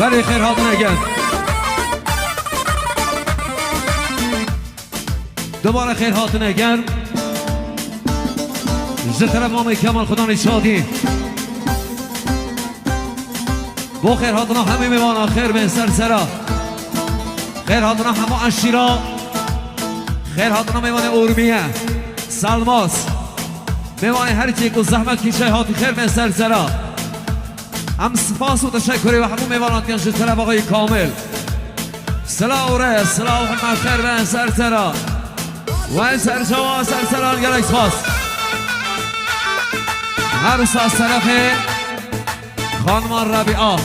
برای خیر هاتون اگر دوباره خیر هاتون اگر زطرف مام کمال خدا نشادی با خیر هاتون همه میوانا خیر به سر سرا خیر هاتون همه اشیرا خیر هاتون میوانه اورمیه سلماس میوانه هر چی که زحمت کشه هاتی خیر به سر سرا هم سپاس و تشکری و همون میوانات کنش طرف آقای کامل سلاح و ره سلاح و همه خیر به سرسرا و این سرجوا سرسران گلک سپاس عروس از طرف خانمان ربیعه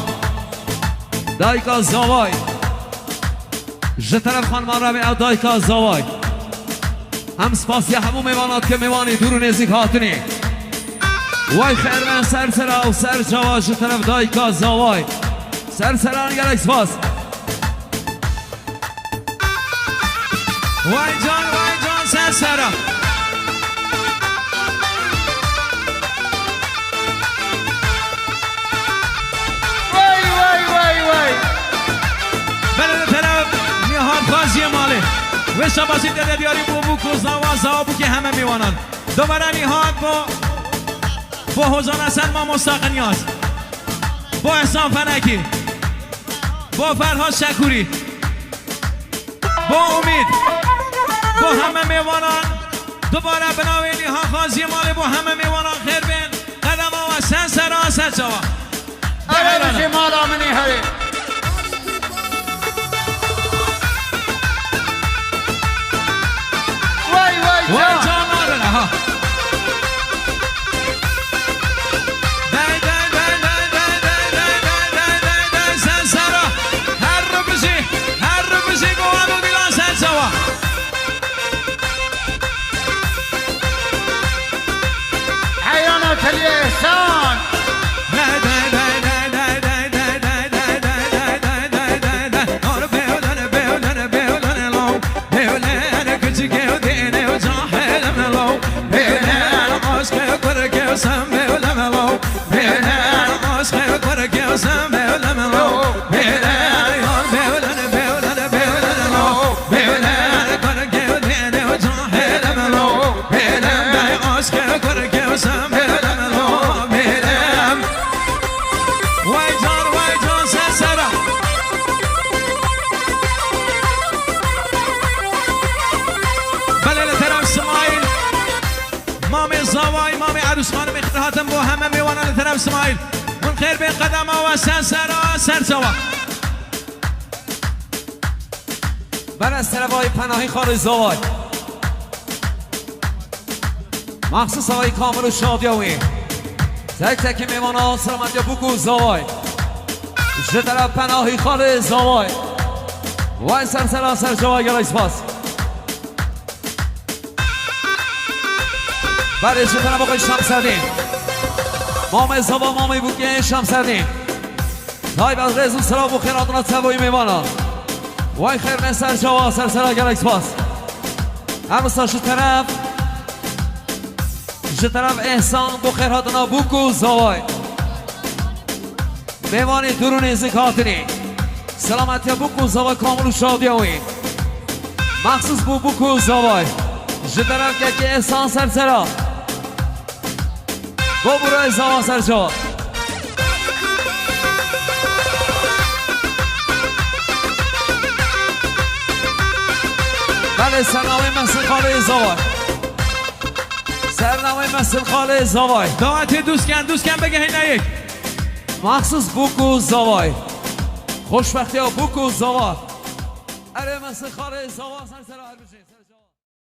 دایکا زاوای ج طرف خانمان ربیعه دایکا زاوای هم سپاس یا همون میوانات که میوانی دور و نزدیک هاتونی وای خیر من سرسرا و سرجوا ج طرف دایکا زاوای سرسران گلک سپاس وای جان سرسرا و شباسی داده دیاری بو کوزا و زابو که همه میوانند دوباره نیهاد با حوزان حسن ما مستقنیاز با احسان فنکی با فرهاد شکوری با امید با همه میوانان دوباره بناوی نیهاد خازی مالی با همه میوانان خیر بین قدم و سن سرا سر جوا اگر بشی مالا منی هری وای جان آره ها سن سرا هر رو بشی گوانو دیلان سن سوا حیانات الاحسان با همه میوانان طرف اسماعیل من خیر به قدم و سن سرا سر جوا بر از طرف های پناهی خانه زوای مخصوص های کامل و شادیاوی تک تک میوانان سلامت یا بکو زوای ج طرف پناهی خانه زوای وای سر سرا سر جوا گلای سپاس برای ج طرف آقای شمسدین مام زبا مامی بوکه شمسدین تای باز رزو سلام و خیراتنا تبایی میمانا وای خیر من سر جوا سر سرا گلک سپاس همسا ج طرف احسان بو خیراتنا بوکو زوای میمانی درون نزدیک هاتنی سلامتی بوکو زوای کامل و شادیوی مخصوص بو بوکو زوای ج طرف که احسان سر سرا با برای زوا سر جوا بله سرنامه مسئل خاله زوای سرنامه مسئل خاله زوای دعوت دوست کن بگه هینه یک مخصوص بوکو زوای خوشبختی ها بوکو زوا اره مسئل خاله زوا سر سر